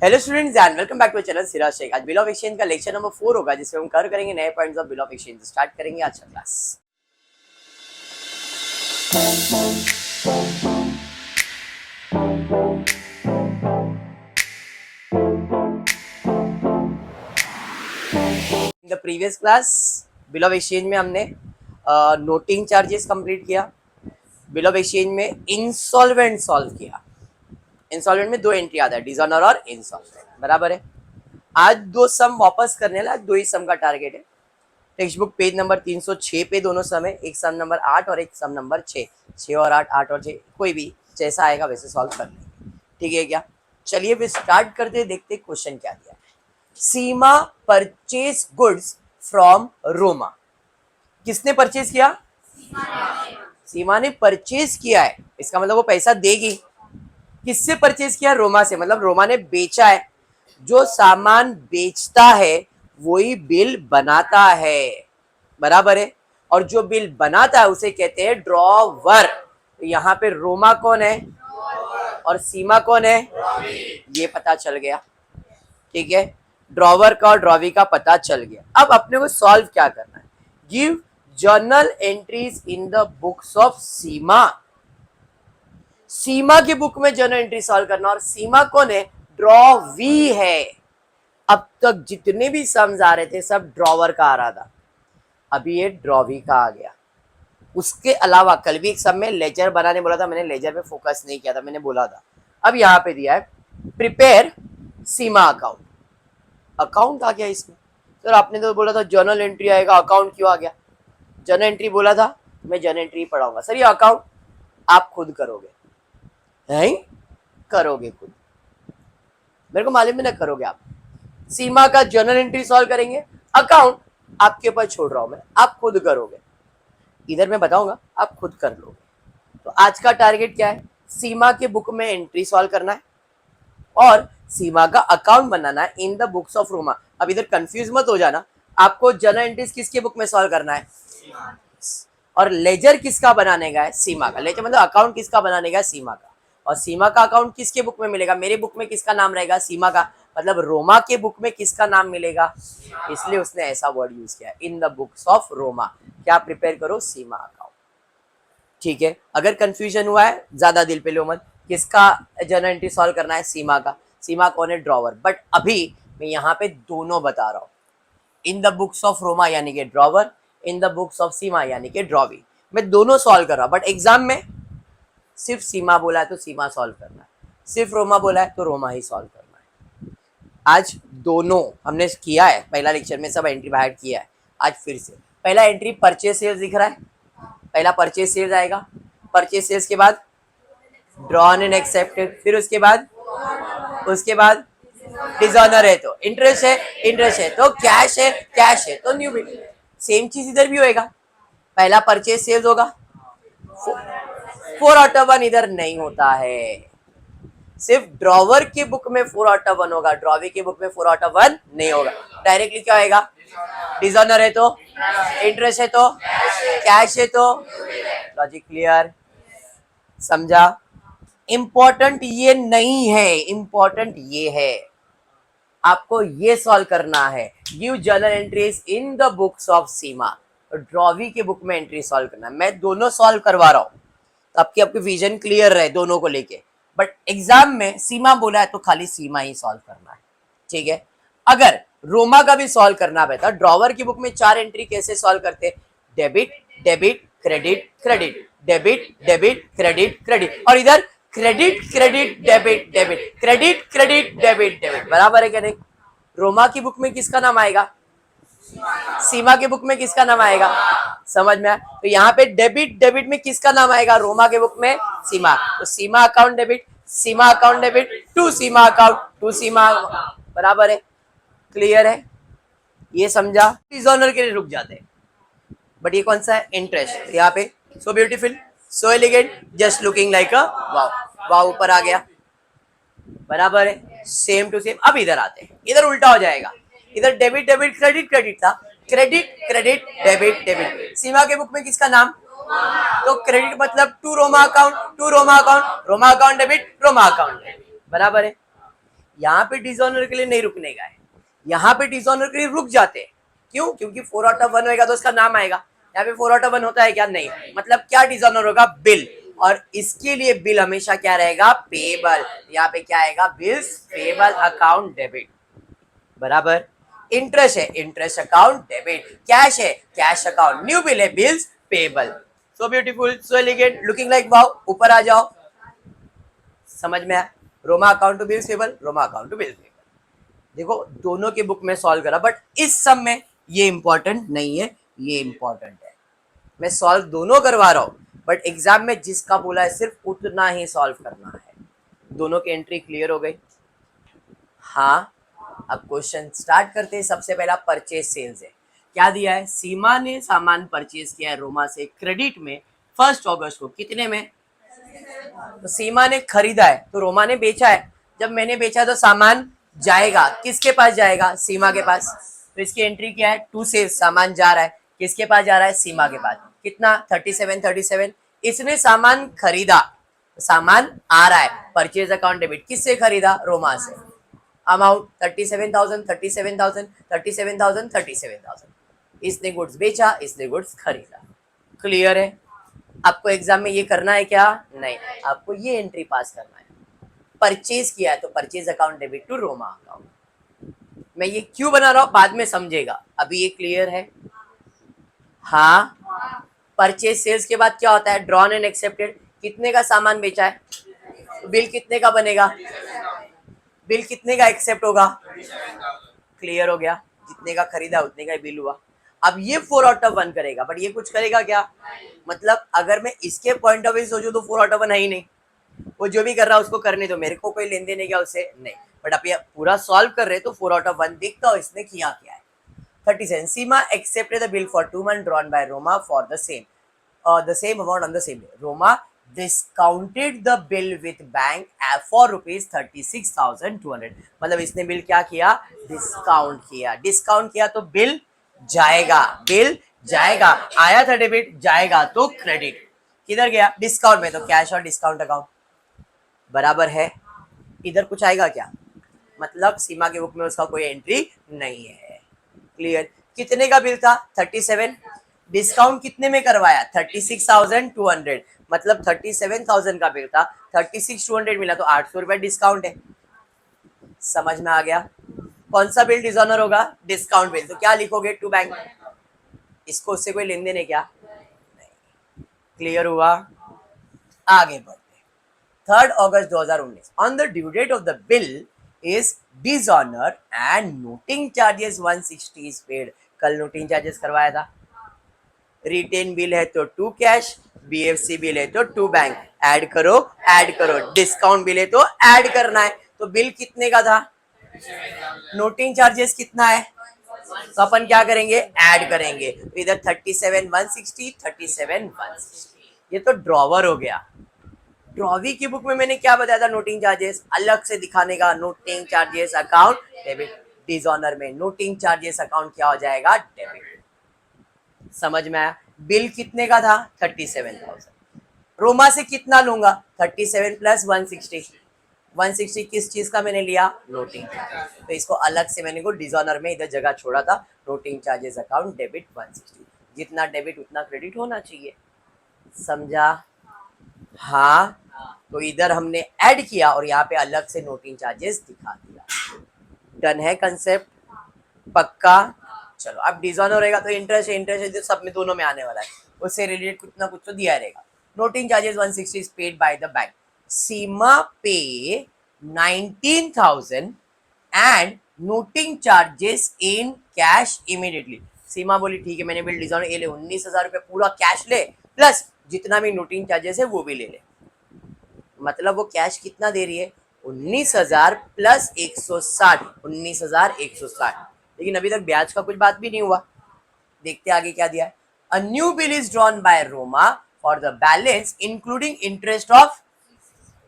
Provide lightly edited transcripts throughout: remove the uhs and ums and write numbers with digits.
Hello students and welcome back to channel Siraj Shaikh. आज bill of exchange का lecture number 4 होगा जिसमें हम कवर करेंगे नए points of bill of exchange. Start करेंगे आज का class. In the previous class bill of exchange में हमने नोटिंग चार्जेस कंप्लीट किया। बिल ऑफ एक्सचेंज में इंसॉल्वेंट सॉल्व किया। इंसॉल्वेंट में दो एंट्री आता है, डिसऑनर और इंसॉल्वेंट, बराबर है। आज दो सम वापस करने वाला, दो ही सम का टारगेट है। टेक्स्ट बुक पेज नंबर 306 पे दोनों सम है, एक सम नंबर 8 और एक सम नंबर 6। 6 और 8, 8 और 6, कोई भी जैसा आएगा वैसे सॉल्व कर लेंगे, ठीक है क्या? चलिए फिर स्टार्ट करते, देखते क्वेश्चन क्या दिया है। सीमा परचेज गुड्स फ्रॉम रोमा। किसने परचेज किया? सीमा ने परचेज किया है, इसका मतलब वो पैसा देगी। किससे परचेज किया? रोमा से, मतलब रोमा ने बेचा है। जो सामान बेचता है वही बिल बनाता है, बराबर है। और जो बिल बनाता है उसे कहते हैं ड्रॉवर। तो यहाँ पे रोमा कौन है और सीमा कौन है, ये पता चल गया, ठीक है। ड्रॉवर का और ड्रॉवी का पता चल गया। अब अपने को सॉल्व क्या करना है? Give journal entries in the books of Seema. Seema की बुक में जर्नल एंट्री सॉल्व करना। और सीमा कौन है? ड्रॉवी है। अब तक जितने भी सम्स आ रहे थे सब ड्रॉवर का आ रहा था, अभी ये ड्रॉवी का आ गया। उसके अलावा कल भी एक सम में लेजर बनाने बोला था, मैंने लेजर पे फोकस नहीं किया था, मैंने बोला था। अब यहाँ पे दिया है प्रिपेयर सीमा अकाउंट। अकाउंट आ गया इसमें। सर आपने तो बोला था जर्नल एंट्री आएगा, अकाउंट क्यों आ गया? जर्नल एंट्री बोला था, मैं जर्नल एंट्री पढ़ाऊंगा। सर ये अकाउंट आप खुद करोगे, नहीं करोगे खुद, मेरे को मालूम है ना करोगे आप। सीमा का जर्नल एंट्री सॉल्व करेंगे, अकाउंट आपके ऊपर छोड़ रहा हूं मैं, आप खुद करोगे। इधर मैं बताऊंगा, आप खुद कर लोगे। तो आज का टारगेट क्या है? सीमा के बुक में एंट्री सॉल्व करना है और सीमा का अकाउंट बनाना है इन द बुक्स ऑफ रोमा। अब इधर कंफ्यूज मत हो जाना, आपको जर्नल एंट्रीज किसके बुक में सॉल्व करना है और लेजर किसका बनाने का है? सीमा का। लेजर मतलब अकाउंट किसका बनाने का है? सीमा का। और सीमा का अकाउंट किसके बुक में मिलेगा? मेरे बुक में किसका नाम रहेगा? सीमा का। मतलब रोमा के बुक में किसका नाम मिलेगा? इसलिए उसने ऐसा वर्ड यूज किया, इन द बुक्स ऑफ रोमा। क्या प्रिपेयर करो? सीमा अकाउंट, ठीक है। अगर कंफ्यूजन हुआ है ज्यादा दिल पे लो मत, किसका जर्नल एंट्री सॉल्व करना है? सीमा का। सीमा कौन है? ड्रॉवर। बट अभी मैं यहाँ पे दोनों बता रहा हूँ, in the books of Roma यानी कि drawer, in the books of Seema यानी कि ड्रॉवी। मैं दोनों सॉल्व कर रहा हूँ, बट एग्जाम में सिर्फ सीमा बोला है तो सीमा सॉल्व करना है, सिर्फ रोमा बोला है तो रोमा ही सॉल्व करना है। आज दोनों हमने किया है, पहला लेक्चर में सब एंट्री बाहर किया है। आज फिर से पहला एंट्री परचेज सेल्स दिख रहा है, पहला परचेज सेल्स आएगा। परचेज सेल्स के बाद ड्रॉन एंड एक्सेप्टेड, फिर उसके बाद डिसऑनर है तो इंटरेस्ट है, इंटरेस्ट है तो कैश है, कैश है तो न्यू बिल। सेम चीज इधर भी होएगा, पहला परचेज सेल्स होगा। 4/1 इधर नहीं होता है, सिर्फ ड्रॉवर की बुक में 4/1 होगा, ड्रॉवी की बुक में 4/1 नहीं होगा। डायरेक्टली क्या होएगा? डिसऑनर है तो इंटरेस्ट है तो कैश है तो। Logic clear? समझा? इंपॉर्टेंट ये नहीं है, इंपॉर्टेंट ये है, आपको ये सॉल्व करना है। Give journal entries in the books of Seema. Drawee के बुक में एंट्री सॉल्व करना है। मैं दोनों सॉल्व करवा रहा हूँ तो आपकी विजन क्लियर रहे दोनों को लेके। बट एग्जाम में सीमा बोला है तो खाली सीमा ही सॉल्व करना है, ठीक है। अगर रोमा का भी सॉल्व करना रहता, ड्रॉवर की बुक में 4 एंट्री कैसे सॉल्व करते? Debit debit credit credit, debit debit credit credit, और इधर credit credit debit debit, credit credit debit debit, बराबर है क्या नहीं? रोमा की बुक में किसका नाम आएगा? सीमा के बुक में किसका नाम आएगा? समझ में आया? तो यहाँ पे डेबिट डेबिट में किसका नाम आएगा? रोमा के बुक में सीमा। तो Seema account debit, Seema account debit, to Seema account, to Seema, बराबर है। क्लियर है? ये समझा? डिसऑनर के लिए रुक जाते हैं, बट ये कौन सा है? इंटरेस्ट। यहाँ पे so beautiful, so elegant, just looking like a wow. Wow ऊपर आ गया, बराबर है, सेम टू सेम। अब इधर आते हैं, इधर उल्टा हो जाएगा। इधर डेबिट डेबिट क्रेडिट क्रेडिट था, credit credit debit debit. Seema के बुक में किसका नाम? तो क्रेडिट मतलब to Roma account, to Roma account, Roma account debit, Roma account debit, बराबर है। यहाँ पे डिसऑनर के लिए नहीं रुकने का है, यहाँ पे डिसऑनर के लिए रुक जाते हैं। क्यों? क्योंकि 4 आउट ऑफ 1 होगा तो उसका नाम आएगा। यहाँ पे 4 आउट ऑफ 1 होता है क्या? नहीं। मतलब क्या डिसऑनर होगा? बिल। और इसके लिए बिल हमेशा क्या रहेगा? पेबल। यहाँ पे क्या आएगा? Bills payable account debit. बराबर। इंटरेस्ट है, इंटरेस्ट अकाउंट डेबिट। कैश है, कैश अकाउंट। न्यू बिल है, bills payable. So beautiful, so elegant, looking like wow. ऊपर आ जाओ, समझ में आया? Roma account to bills payable, Roma account to bills payable. देखो दोनों के बुक में सॉल्व करा, बट इस सब में ये इंपॉर्टेंट नहीं है, ये इंपॉर्टेंट है। मैं सॉल्व दोनों करवा रहा हूं, बट एग्जाम में जिसका बोला है सिर्फ उतना ही सॉल्व करना है। दोनों की एंट्री क्लियर हो गई? हाँ। अब क्वेश्चन स्टार्ट करते हैं। सबसे पहला परचेज सेल्स है। क्या दिया है? सीमा ने सामान परचेज किया है रोमा से क्रेडिट में 1 अगस्त को। कितने में? तो सीमा ने खरीदा है तो रोमा ने बेचा है। जब मैंने बेचा तो सामान जाएगा, किसके पास जाएगा? सीमा के पास। तो इसकी एंट्री क्या है? टू सेल्स, सामान जा रहा है, किसके पास जा रहा है? सीमा के पास। कितना? 37। इसने सामान खरीदा, सामान आ रहा है, परचेज अकाउंट डेबिट। किससे खरीदा? रोमा से। अमाउंट 37,000। इसने गुड्स बेचा, इसने गुड्स खरीदा। क्लियर है? आपको एग्जाम में ये करना है क्या? नहीं, आपको ये एंट्री पास करना है। परचेज किया है तो purchase account debit to Roma account. मैं ये क्यों बना रहा हूं बाद में समझेगा, अभी ये क्लियर है? हाँ। परचेज सेल्स के बाद क्या होता है? Drawn and accepted. कितने का सामान बेचा है? बिल कितने का बनेगा? बिल कितने का एक्सेप्ट होगा? क्लियर हो गया? जितने का खरीदा उतने का ही बिल हुआ। अब ये 4 आउट ऑफ 1 करेगा, बट ये कुछ करेगा क्या? मतलब अगर मैं इसके पॉइंट ऑफ व्यू सोचूं तो 4 आउट ऑफ 1 है ही नहीं। वो जो भी कर रहा है उसको करने दो, मेरे को कोई लेन देन है क्या उससे? नहीं। बट अब ये पूरा सॉल्व कर रहे तो 4 आउट ऑफ 1 देखता हो इसने किया क्या है। 37 Seema accepted the bill for 2 months drawn by Roma for the same amount on the same day. Roma discounted the bill with bank for ₹36,200। मतलब इसने बिल क्या किया? डिस्काउंट किया। डिस्काउंट किया तो बिल जाएगा, बिल जाएगा। आया था डेबिट, जाएगा तो क्रेडिट। किधर गया? डिस्काउंट में, तो कैश और डिस्काउंट अकाउंट। बराबर है? इधर कुछ आएगा क्या? मतलब सीमा के बुक में उसका कोई एंट्री नहीं है। क्लियर? कितने का बिल था? 37। डिस्काउंट कितने में करवाया? 36,200। मतलब 37,000 का बिल था, 36,200 मिला तो 800 रुपए डिस्काउंट है। समझ में आ गया? कौन सा बिल डिसऑनर होगा? Discount bill. तो क्या लिखोगे? To bank. इसको उससे कोई लेन देन है क्या? नहीं। क्लियर हुआ? आगे बढ़ते। 3 अगस्त 2019 on the due date of the bill is dishonour and noting charges 160 is paid. कल नोटिंग चार्जेस करवाया था। रिटेन बिल है तो टू कैश, बीएफसी बिल है तो टू बैंक। ऐड करो, ऐड करो। डिस्काउंट बिल है तो ऐड करना है। तो बिल कितने का था? नोटिंग चार्जेस कितना है? तो अपन क्या करेंगे? ऐड करेंगे। तो इधर 37,160, 37,160। ये तो ड्रॉवर हो गया। ड्रॉवी की बुक में मैंने क्या बताया था? नोटिंग चार्जेस अलग से दिखाने का। Noting charges account debit. Dishonour में नोटिंग चार्जेस अकाउंट क्या हो जाएगा? डेबिट। समझ में आया? बिल कितने का था? 37,000। रोमा से कितना लूंगा? 37 प्लस 160। 160 किस चीज का मैंने लिया? Noting charges. तो इसको अलग से मैंने को डिसऑनर में इधर जगह छोड़ा था। Noting charges account debit 160। जितना डेबिट उतना क्रेडिट होना चाहिए। समझा? हाँ। तो इधर हमने ऐड किया और यहाँ पे अलग से नोटिंग चार्जेस दिखा दिया। डन है कंसेप्ट? पक्का? चलो अब डिसऑनर रहेगा तो इंटरेस्ट इंटरेस्ट सब में दोनों में आने वाला है, उससे रिलेटेड कुछ ना कुछ तो दिया रहेगा। Noting charges 160 is paid by the bank. Seema pay 19,000 and noting charges in cash immediately. Seema बोली ठीक है, मैंने बिल डिसऑनर, ये ले 19,000 रुपये पूरा कैश ले, प्लस जितना भी नोटिंग चार्जेस है वो भी ले ले। मतलब वो कैश कितना दे रही है? 19,000 प्लस 160, 19,160। लेकिन अभी तक ब्याज का कुछ बात भी नहीं हुआ। देखते आगे क्या दिया है। अ new bill is drawn by Roma for the balance including interest of.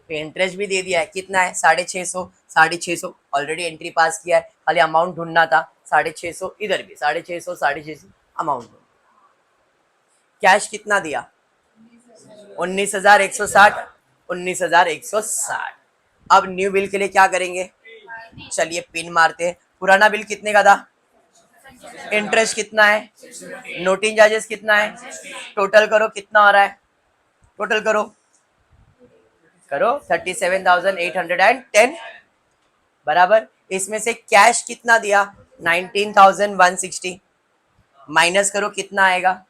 Interest भी दे दिया है। कितना है? 650, 650 ऑलरेडी एंट्री पास किया है, खाली अमाउंट ढूंढना था। 650 इधर भी 650, 650 अमाउंट। कैश कितना दिया? 19,160, 19,160। अब न्यू बिल के लिए क्या करेंगे? चलिए पिन मारते हैं। पुराना बिल कितने का था? इंटरेस्ट कितना है? नोटिंग चार्जेस कितना है? टोटल करो कितना आ रहा है, टोटल करो करो 37,810 बराबर। इसमें से कैश कितना दिया? 19,160 माइनस करो कितना आएगा?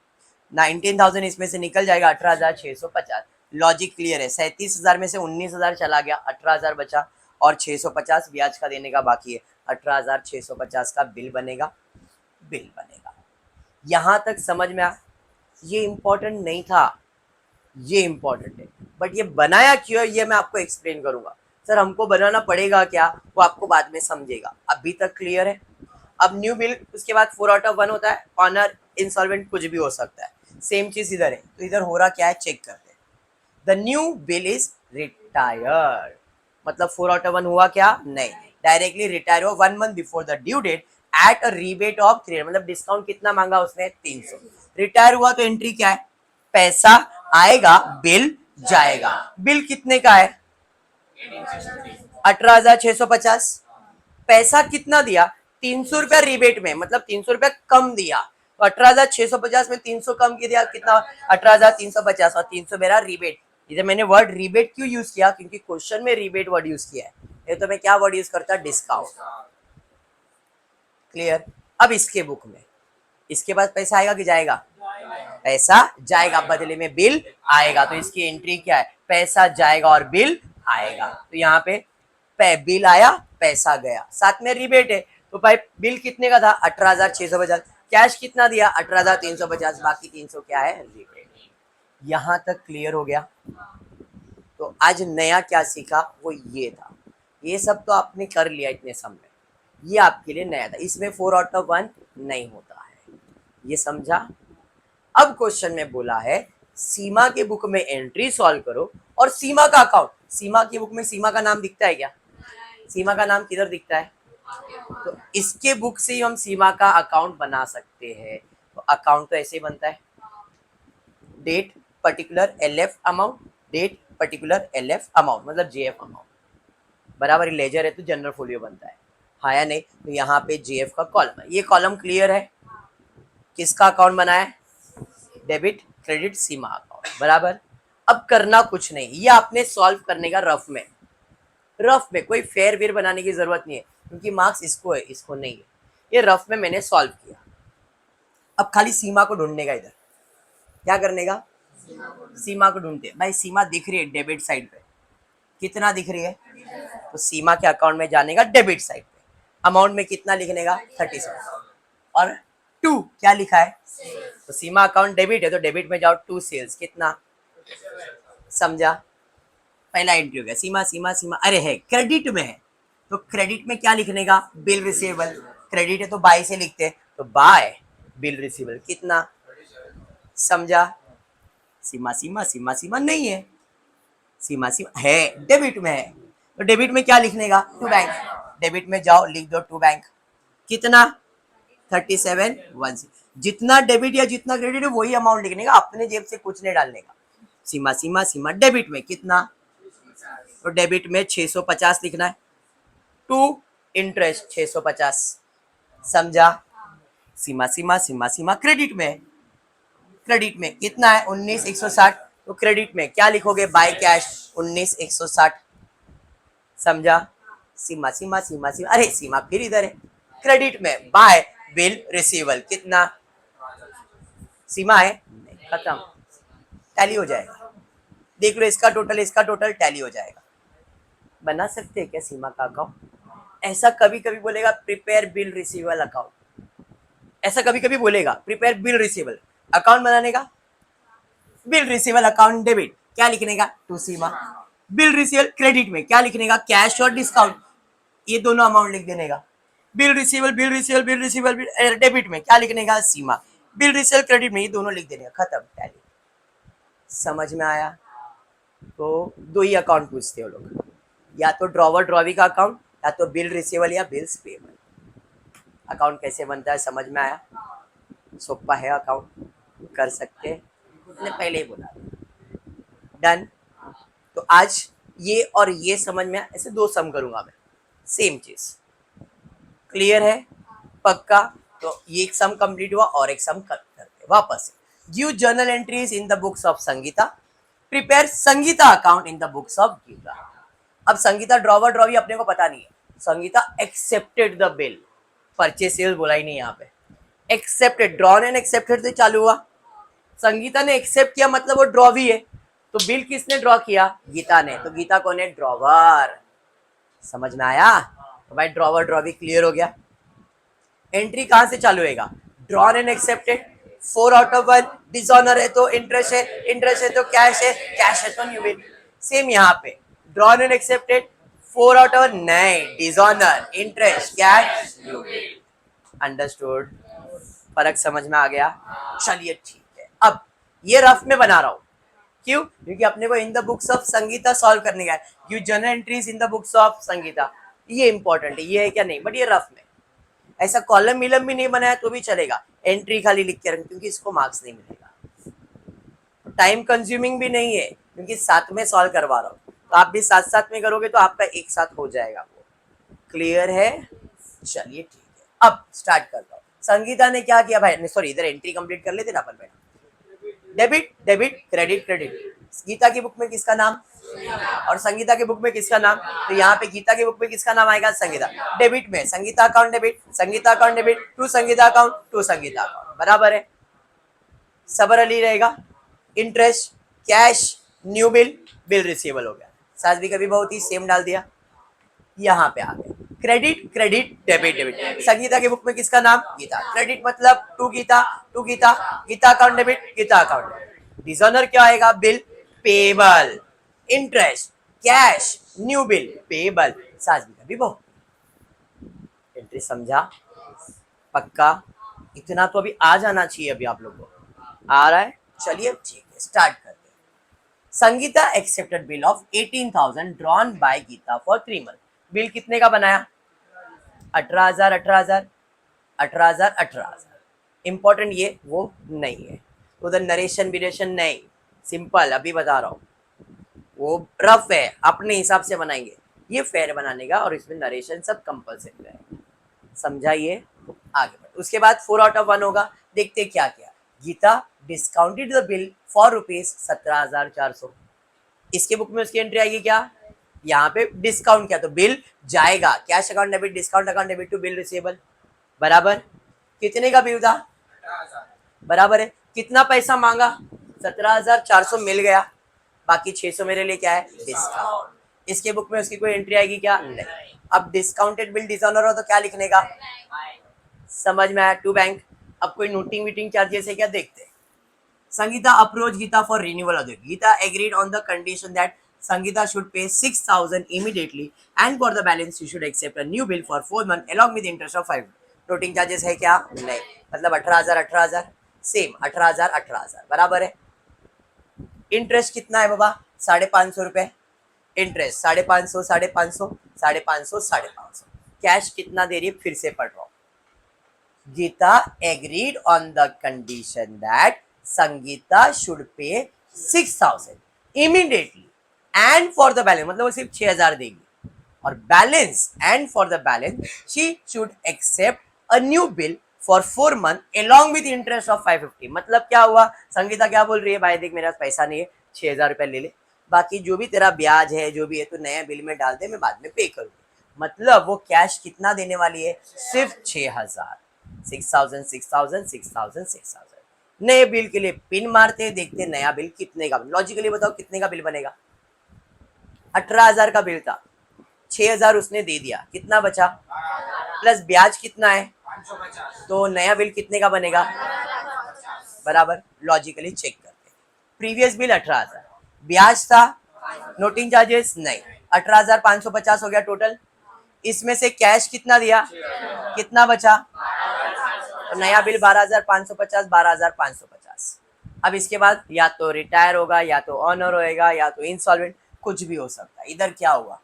19,000 इसमें से निकल जाएगा 18,650। लॉजिक क्लियर है। 37,000 में से 19,000 चला गया, 18,000 बचा और 650 ब्याज का देने का बाकी है। 18,650 का बिल बनेगा, बिल बनेगा। यहां तक समझ में आ? ये इंपॉर्टेंट नहीं था, ये इंपॉर्टेंट है, बट ये बनाया क्यों है ये मैं आपको एक्सप्लेन करूंगा। सर हमको बनाना पड़ेगा क्या, वो आपको बाद में समझेगा। अभी तक क्लियर है? अब न्यू बिल, उसके बाद 4 आउट ऑफ 1 होता है, ऑनर, इंसॉल्वेंट, कुछ भी हो सकता है। सेम चीज इधर है, तो इधर हो रहा क्या है चेक करते हैं। The new bill is retired, मतलब 4 आउट ऑफ 1 हुआ क्या? नहीं, डायरेक्टली रिटायर हुआ 1 month before the due date at a rebate of 300, मतलब डिस्काउंट कितना मांगा उसने? 300। रिटायर हुआ तो एंट्री क्या है? पैसा आएगा, बिल जाएगा। बिल कितने का है? 18,650। पैसा कितना दिया? 300 रुपया रिबेट में, मतलब 300 रुपया कम दिया। तो 18,650 में 300 कम दिया कितना? 18,350, और 300 मेरा रिबेट। इधर मैंने वर्ड रिबेट क्यों यूज किया? क्योंकि क्वेश्चन में रिबेट वर्ड यूज किया है। ये तो मैं क्या वर्ड यूज करता? डिस्काउंट। क्लियर? अब इसके बुक में, इसके बाद पैसा आएगा कि जाएगा? पैसा जाएगा, बदले में बिल आएगा। तो इसकी एंट्री क्या है? पैसा जाएगा और बिल आएगा। तो यहाँ पे बिल आया, पैसा गया, साथ में रिबेट है। तो भाई बिल कितने का था? 18,650। कैश कितना दिया? 18,350, बाकी 300 क्या है? रिबेट। यहां तक क्लियर हो गया? तो आज नया क्या सीखा वो ये था। ये सब तो आपने कर लिया इतने समय, ये आपके लिए नया था। इसमें 4 आउट ऑफ 1 नहीं होता है, ये समझा? अब क्वेश्चन में बोला है सीमा के बुक में एंट्री सॉल्व करो और सीमा का अकाउंट। सीमा की बुक में सीमा का नाम दिखता है क्या? सीमा का नाम किधर दिखता है? तो इसके बुक से ही हम सीमा का अकाउंट बना सकते हैं। तो अकाउंट तो ऐसे ही बनता है, date particular LF amount, date particular LF amount, मतलब जेएफ अमाउंट बराबर। लेजर है तो जनरल फोलियो बनता है, हाँ या नहीं? तो यहाँ पे जेएफ का कॉलम है। ये कॉलम क्लियर है? किसका अकाउंट बना है? डेबिट क्रेडिट सीमा अकाउंट बराबर। अब करना कुछ नहीं, ये आपने सॉल्व करने का रफ में, रफ में कोई फेयर वेयर बनाने की जरूरत नहीं है, क्योंकि मार्क्स इसको है, इसको नहीं है। ये रफ में मैंने सॉल्व किया। अब खाली सीमा को ढूंढने का, इधर क्या करने का? सीमा को ढूंढते हैं। भाई सीमा दिख रही है डेबिट साइड पे, कितना दिख रही है? तो सीमा के अकाउंट में जाने का डेबिट साइड पे, अमाउंट में कितना लिखने का? 37, और 2 क्या लिखा है? तो सीमा अकाउंट डेबिट है तो डेबिट में जाओ, 2 सेल्स कितना? समझा? पहला एंट्री हो गया। सीमा सीमा सीमा, अरे है क्रेडिट में है तो क्रेडिट में क्या लिखने का? Bill receivable. क्रेडिट है तो बाय से लिखते हैं, तो बाय बिल रिसीवेबल कितना? समझा? सीमा सीमा सीमा सीमा नहीं है, सीमा सीमा है, डेबिट में है। तो डेबिट में क्या लिखने का? To bank. डेबिट में जाओ लिख दो टू बैंक, कितना? 37,160। जितना डेबिट या जितना क्रेडिट है वही अमाउंट लिखने का, अपने जेब से कुछ नहीं डालने का। सीमा सीमा सीमा डेबिट में कितना? तो डेबिट में 650 लिखना है, टू इंटरेस्ट 650। समझा? सीमा सीमा सीमा सीमा क्रेडिट में, क्रेडिट में कितना है? 19,160। तो क्रेडिट में क्या लिखोगे? By cash 19,160। समझा? सीमा सीमा सीमा सीमा, अरे सीमा फिर इधर है, क्रेडिट में बाय बिल रिसीवेबल कितना? सीमा है नहीं, खत्म, टैली हो जाएगा। देख लो इसका टोटल, इसका टोटल टैली हो जाएगा। बना सकते हैं क्या सीमा का अकाउंट? ऐसा कभी कभी बोलेगा प्रिपेयर बिल रिसीवेबल अकाउंट, ऐसा कभी कभी बोलेगा प्रिपेयर बिल रिसीवेबल अकाउंट बनाने का। बिल रिसीवेबल अकाउंट डेबिट क्या लिखने का? To Seema. Bill receivable credit में क्या लिखने का? कैश और डिस्काउंट, ये दोनों अमाउंट लिख देने का। Bill receivable bill receivable bill receivable debit में क्या लिखने का? सीमा। बिल रिसीवेबल क्रेडिट में ये दोनों लिख देने का, खत्म, टैली। समझ में आया? तो दो ही अकाउंट पूछते हो लोग, या तो ड्रॉवर ड्रॉवी का अकाउंट, या तो बिल रिसीवेबल या बिल्स पेबल। अकाउंट कैसे बनता है समझ में आया? सोपा है, अकाउंट कर सकते हैं, मैंने पहले ही बोला। डन। तो आज ये और ये समझ में आया। ऐसे 2 सम करूंगा मैं, सेम चीज, क्लियर है, पक्का। तो ये एक सम कंप्लीट हुआ और एक सम करते वापस। Give journal entries in the books of Sangeeta, prepare Sangeeta account in the books of Geeta. अब संगीता ड्रॉवर ड्रॉवी अपने को पता नहीं है, Sangeeta accepted the bill, purchase sales बोला ही नहीं यहाँ पे, एक्सेप्टेड, ड्रॉन एंड एक्सेप्टेड से चालू हुआ, संगीता ने एक्सेप्ट किया मतलब वो ड्रॉवी है, तो बिल किसने ड्रॉ किया, गीता ने, तो गीता कौन है, ड्रॉवर। समझ में आया, तो भाई ड्रॉवर ड्रॉवी क्लियर हो गया। एंट्री कहां से चालू होगा, drawn and accepted, 4 out of 1, dishonour है तो इंटरेस्ट है, इंटरेस्ट है तो कैश है, कैश है तो न्यू बिल। सेम यहाँ पे drawn and accepted, 4 out of 9, dishonour, interest, cash, new bill. Understood, फर्क समझ में आ गया। चलिए ठीक है, अब ये रफ में बना रहा हूं, क्यों, क्योंकि अपने को इन the books of Sangeeta solve करने का है, you general entries in the books of Sangeeta, ये इंपॉर्टेंट है, ये है क्या नहीं, बट ये रफ में, ऐसा कॉलम मिलम भी नहीं बनाया तो भी चलेगा, एंट्री खाली लिख के रखें क्योंकि इसको मार्क्स नहीं मिलेगा। टाइम कंज्यूमिंग भी नहीं है क्योंकि साथ में सॉल्व करवा रहा हूँ, तो आप भी साथ साथ में करोगे तो आपका एक साथ हो जाएगा वो, क्लियर है। चलिए ठीक है, अब स्टार्ट करता हूँ। संगीता ने क्या किया भाई, सॉरी इधर एंट्री कंप्लीट कर लेते ना अपन, debit debit credit credit, Geeta की बुक में किसका नाम और संगीता की बुक में किसका नाम, तो यहाँ पे गीता की बुक में किसका नाम आएगा, संगीता। डेबिट में Sangeeta account debit, Sangeeta account debit, to Sangeeta account, to Sangeeta account, बराबर है, सबर अली रहेगा। Interest, cash, new bill, bill receivable हो गया, साथ भी कभी बहुत ही सेम डाल दिया, यहाँ पे आ गए। Credit credit debit debit, Sangeeta की बुक में किसका नाम, गीता, क्रेडिट मतलब to Geeta, to Geeta, Geeta account debit, Geeta account. Dishonour क्या आएगा, bill payable, interest, cash, new bill, payable, साथ भी कभी बहुत। एंट्री समझा, पक्का, इतना तो अभी आ जाना चाहिए, अभी आप लोग को आ रहा है। चलिए ठीक है, स्टार्ट करते हैं। Sangeeta accepted bill of 18,000 drawn by Geeta for 3 month, bill कितने का बनाया, 18,000 18,000 18,000 18,000, इंपॉर्टेंट ये वो नहीं है, उधर नरेशन बिरेशन नहीं, सिंपल अभी बता रहा हूँ, वो रफ है, अपने हिसाब से बनाएंगे, ये फेयर बनाने का, और इसमें नरेशन सब कंपलसरी है, समझाइए, आगे बढ़। उसके बाद 4 आउट ऑफ 1 होगा, देखते क्या क्या, Geeta discounted the bill for ₹17,400, इसके बुक में उसकी एंट्री आएगी क्या, यहाँ पे डिस्काउंट किया तो बिल जाएगा, cash account debit, discount account debit to bill receivable, बराबर, कितने का बिल था, बराबर है, कितना पैसा मांगा, 17,400 मिल गया, बाकी 600 मेरे लिए क्या है, डिस्काउंट। इसके बुक में उसकी कोई एंट्री आएगी क्या, नहीं। अब डिस्काउंटेड बिल डिसऑनर हो तो क्या लिखने का, समझ में आया, टू बैंक। अब कोई नोटिंग वीटिंग चार्जेस है क्या, देखते हैं। Sangeeta approach Geeta for renewal of the, Geeta agreed on the condition that Sangeeta should pay 6,000 immediately and for the balance she should accept a new bill for 4 months along with interest of 5. Noting charges है क्या, नहीं, मतलब 18,000 18,000, same 18,000 18,000, बराबर है। Interest कितना है बाबा, 550 रुपए, interest 550 550 550 550, cash कितना दे रही है, फिर से पढ़ रहा हूँ। Geeta agreed on the condition that Sangeeta should pay 6,000 immediately and for the balance, मतलब वो सिर्फ 6,000 देगी, और balance and for the balance she should accept a new bill for 4 month along with interest of 550। मतलब क्या हुआ, संगीता क्या बोल रही है, भाई देख मेरे पास पैसा नहीं है, 6,000 रुपये ले ले, बाकी जो भी तेरा ब्याज है जो भी है तो नया बिल में डाल दे, मैं बाद में पे करूंगी। मतलब वो कैश कितना देने वाली है, सिर्फ 6,000, 6,000 6,000 6,000 6,000। नए बिल के लिए पिन मारते देखते नया बिल कितने का, लॉजिकली बताओ कितने का बिल बनेगा, 18,000 का बिल था, 6,000 उसने दे दिया, कितना बचा, प्लस ब्याज कितना है, तो नया बिल कितने का बनेगा, बराबर, लॉजिकली चेक करते। प्रीवियस बिल 18,000, ब्याज था, नोटिंग चार्जेस नहीं, 18,550 हो गया टोटल, इसमें से कैश कितना दिया, कितना बचा, तो नया बिल 12,550 12,550। अब इसके बाद या तो रिटायर होगा, या तो ऑनर होएगा, या तो इंसॉल्वेंट, कुछ भी हो सकता है। इधर क्या हुआ,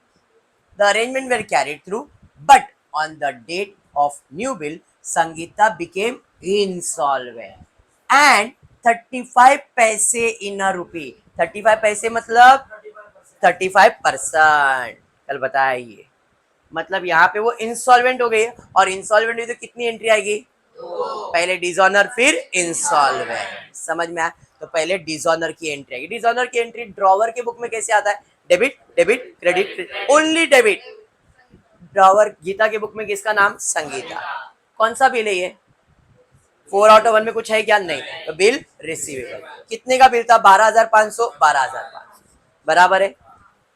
the arrangement were carried through but on the date of new bill Sangeeta became insolvent and 35 पैसे इन अ रुपी, 35 पैसे मतलब 35%, कल बताया ये मतलब यहाँ पे वो इंसॉल्वेंट हो गई है, और इंसॉल्वेंट हुई तो कितनी एंट्री आएगी? पहले डिसऑनर फिर इंसॉल्वेंट, समझ में आया? तो पहले डिसऑनर की एंट्री आएगी। डिसऑनर की एंट्री ड्रॉवर के बुक में कैसे आता है? Debit debit credit, only debit. Drawer Geeta के बुक में किसका नाम? संगीता। कौन सा बिल है ये? 4/1 में कुछ है क्या? नहीं। तो बिल रिसीवेबल। कितने का बिल था? 12,500, 12,500 बराबर है।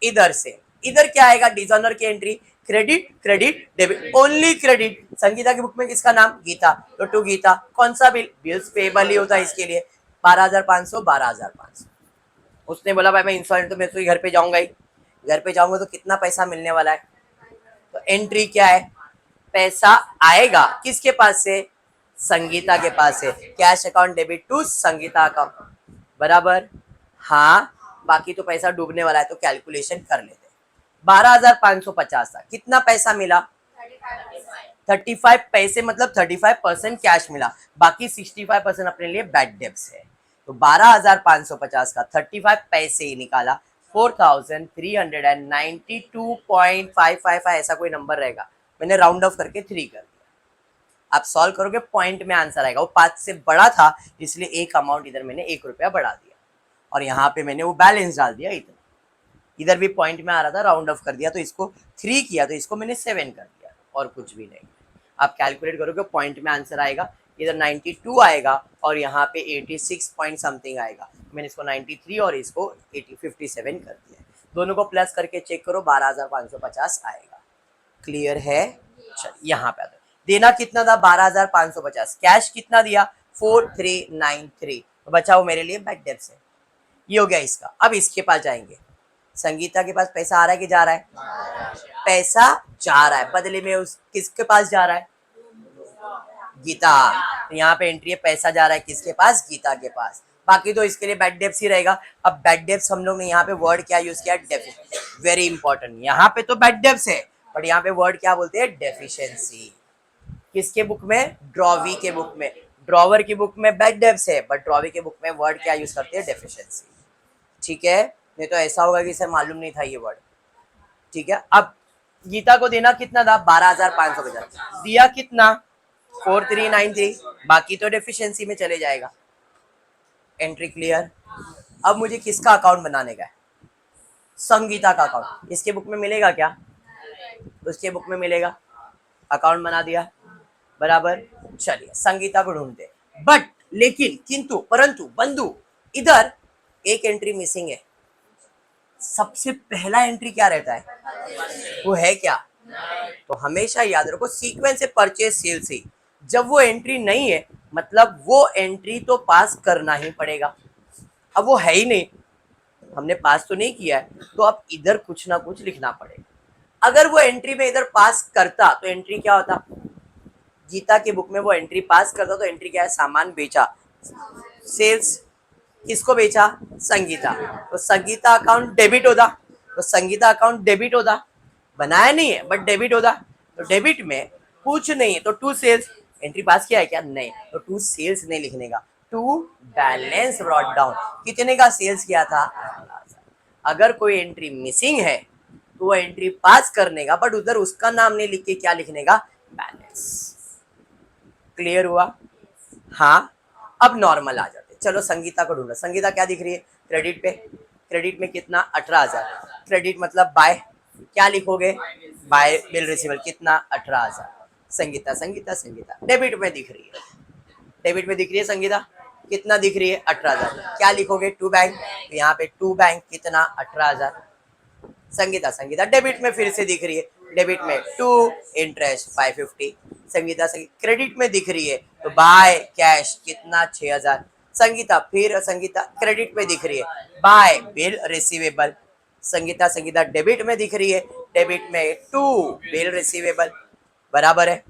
इधर से इधर क्या आएगा? डिसऑनर की entry credit credit debit, only credit. Sangeeta की बुक में किसका नाम? गीता, तो टू गीता। कौन सा बिल? बिल्स पेबल ही होता है इसके लिए। 12,500, 12,500। उसने बोला भाई मैं इंस्टॉलमेंट तो मैं तो घर पे जाऊंगा ही, घर पे जाऊंगा तो कितना पैसा मिलने वाला है? तो एंट्री क्या है? पैसा आएगा किसके पास से? संगीता के पास से। Cash account debit to Sangeeta account, बराबर। हाँ, बाकी तो पैसा डूबने वाला है तो कैलकुलेशन कर लेते। 12,550 था, कितना पैसा मिला? 35 पैसे, मतलब 35% कैश मिला, बाकी 65% अपने लिए बैड डेब्ट्स है। तो 12,550 का 35 पैसे ही निकाला, 4,392.555 ऐसा कोई नंबर रहेगा। मैंने राउंड ऑफ करके 3 कर दिया। आप सॉल्व करोगे पॉइंट में आंसर आएगा। वो 5 से बड़ा था इसलिए एक अमाउंट इधर मैंने 1 रुपया बढ़ा दिया, और यहाँ पे मैंने वो बैलेंस डाल दिया इतना। इधर भी पॉइंट में आ रहा था, राउंड ऑफ कर दिया तो इसको 3 किया तो इसको मैंने 7 कर दिया, और कुछ भी नहीं। आप कैलकुलेट करोगे पॉइंट में आंसर आएगा, इधर 92 आएगा और यहाँ पे 86 पॉइंट समथिंग आएगा। मैंने इसको 93 और इसको 57 कर दिया। दोनों को प्लस करके चेक करो, 12,550 आएगा। क्लियर है? चल यहाँ पे आता, देना कितना था? 12,550। कैश कितना दिया? 4,393। तो बचा वो मेरे लिए बैड डेब्ट्स है। ये हो गया इसका। अब इसके पास जाएंगे। संगीता के पास पैसा आ रहा है कि जा रहा है? पैसा जा रहा है, बदले में उस किसके पास जा रहा है? गीता। तो यहाँ पे एंट्री है, पैसा जा रहा है किसके पास? गीता के पास। बाकी तो इसके लिए बैड डेब्ट्स ही रहेगा। अब बैड डेब्ट्स हम लोग ने यहाँ पे वर्ड क्या यूज किया? डेफिशिएंसी। वेरी इंपॉर्टेंट, यहाँ पे तो बैड डेब्ट्स है बट यहाँ पे वर्ड क्या बोलते हैं? डेफिशिएंसी। किसके बुक में? ड्रॉवी के बुक में। ड्रॉवर की बुक में बैड डेब्ट्स है बट ड्रॉवी के बुक में वर्ड क्या यूज करते हैं? डेफिशिएंसी। ठीक है, नहीं तो ऐसा होगा कि इसे मालूम नहीं था ये वर्ड। ठीक है, अब गीता को देना कितना था? 12,550। दिया कितना? 4,393। बाकी तो डेफिशिएंसी में चले जाएगा। Entry clear. अब मुझे किसका अकाउंट बनाने का है? संगीता का अकाउंट। इसके बुक में मिलेगा क्या? उसके बुक में मिलेगा। अकाउंट बना दिया, बराबर। चलिए संगीता को ढूंढते, बट लेकिन किंतु परंतु बंधु इधर एक एंट्री मिसिंग है। सबसे पहला एंट्री क्या रहता है? वो है क्या? तो हमेशा याद रखो सीक्वेंस है परचेज सेल से। जब वो एंट्री नहीं है मतलब वो एंट्री तो पास करना ही पड़ेगा। अब वो है ही नहीं, हमने पास तो नहीं किया है, तो अब इधर कुछ ना कुछ लिखना पड़ेगा। अगर वो एंट्री में इधर पास करता तो एंट्री क्या होता? गीता के बुक में वो एंट्री पास करता तो एंट्री क्या है? सामान बेचा, सेल्स। किसको बेचा? संगीता। तो संगीता अकाउंट डेबिट होता, तो संगीता अकाउंट डेबिट होता। बनाया नहीं है बट डेबिट होता। तो डेबिट में कुछ नहीं है तो टू सेल्स। एंट्री पास किया है क्या? नहीं। तो टू सेल्स नहीं लिखने का, टू बैलेंस ब्रॉट डाउन। कितने का सेल्स किया था? अगर कोई एंट्री मिसिंग है तो वो एंट्री पास करने का, बट उधर उसका नाम नहीं लिख के क्या लिखने का? बैलेंस। क्लियर हुआ? हाँ, अब नॉर्मल आ जाते। चलो संगीता को ढूंढो। संगीता क्या दिख रही है? क्रेडिट पे। क्रेडिट में कितना? 18,000। क्रेडिट मतलब बाय, क्या लिखोगे? Bye bill receivable. कितना? 18,000। संगीता संगीता संगीता डेबिट में दिख रही है। डेबिट में दिख रही है संगीता, कितना दिख रही है? 18,000। क्या लिखोगे? To bank. तो यहाँ पे टू बैंक कितना? 18,000। संगीता संगीता डेबिट में फिर से दिख रही है, डेबिट में टू, इंटरेस्ट 550। संगीता क्रेडिट में दिख रही है तो बाय कैश कितना? 6,000। संगीता फिर संगीता क्रेडिट में दिख रही है, bye bill receivable. Sangeeta Sangeeta debit में दिख रही है, डेबिट में टू बिल रिसीवेबल, बराबर है।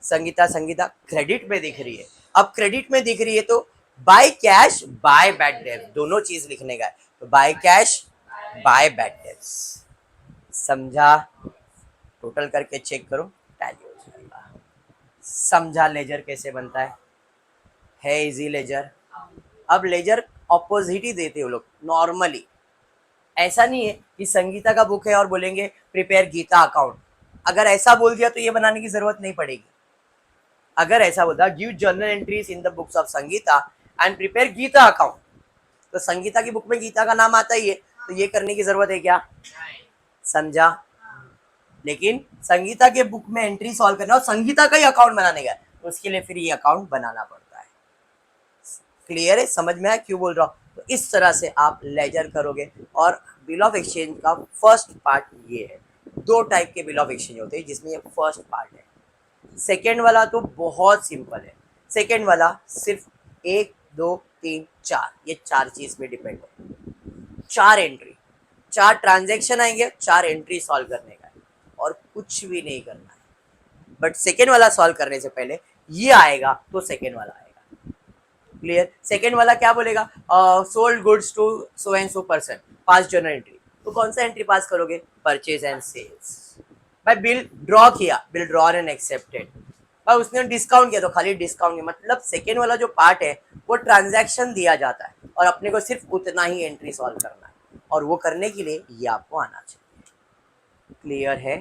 संगीता संगीता क्रेडिट में दिख रही है, अब क्रेडिट में दिख रही है तो by cash by bad debt, दोनों चीज लिखने का है। तो by cash by bad debts. समझा? टोटल करके चेक करो, टैली हो जाएगा। समझा लेजर कैसे बनता है इजी लेजर। अब लेजर ऑपोजिट ही देते हो लोग नॉर्मली। ऐसा नहीं है कि संगीता का बुक है और बोलेंगे प्रिपेयर गीता अकाउंट, अगर ऐसा बोल दिया तो ये बनाने की जरूरत नहीं पड़ेगी। अगर ऐसा बोलता give journal entries in the books of Sangeeta and prepare Geeta account, तो संगीता की बुक में गीता का नाम आता ही है, तो ये करने की जरूरत है क्या? समझा? लेकिन संगीता के बुक में एंट्री सॉल्व करना और संगीता का ही अकाउंट बनाने का, तो उसके लिए फिर ये अकाउंट बनाना पड़ता है। क्लियर है? समझ में आया क्यों बोल रहा हूँ? तो इस तरह से आप लेजर करोगे। और बिल ऑफ एक्सचेंज का फर्स्ट पार्ट ये है। दो टाइप के बिल ऑफ एक्सचेंज होते हैं जिसमें ये फर्स्ट पार्ट है। सेकेंड वाला तो बहुत सिंपल है। सेकेंड वाला सिर्फ 1 2 3 4 ये 4 चीज पे डिपेंड है। 4 एंट्री, 4 ट्रांजेक्शन आएंगे, 4 एंट्री सॉल्व करने का है और कुछ भी नहीं करना है। बट सेकेंड वाला सॉल्व करने से पहले ये आएगा तो सेकेंड वाला आएगा। क्लियर? सेकेंड वाला क्या बोलेगा? Sold goods to so and so person, pass journal entry. तो कौन सा एंट्री पास करोगे? Purchase and sales. भाई बिल ड्रॉ किया, बिल ड्रॉ एंड एक्सेप्टेड। भाई उसने डिस्काउंट किया तो खाली डिस्काउंट, मतलब सेकेंड वाला जो पार्ट है वो ट्रांजैक्शन दिया जाता है और अपने को सिर्फ उतना ही एंट्री सॉल्व करना है, और वो करने के लिए ये आपको आना चाहिए। क्लियर है?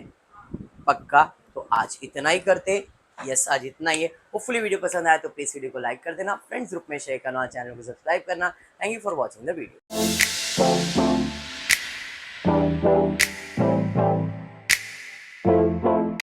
पक्का? तो आज इतना ही करते। यस, आज इतना ही है। होपफुली वीडियो पसंद आया तो प्लीज वीडियो को लाइक कर देना, फ्रेंड्स ग्रुप में शेयर करना, चैनल को सब्सक्राइब करना। Thank you for watching the video.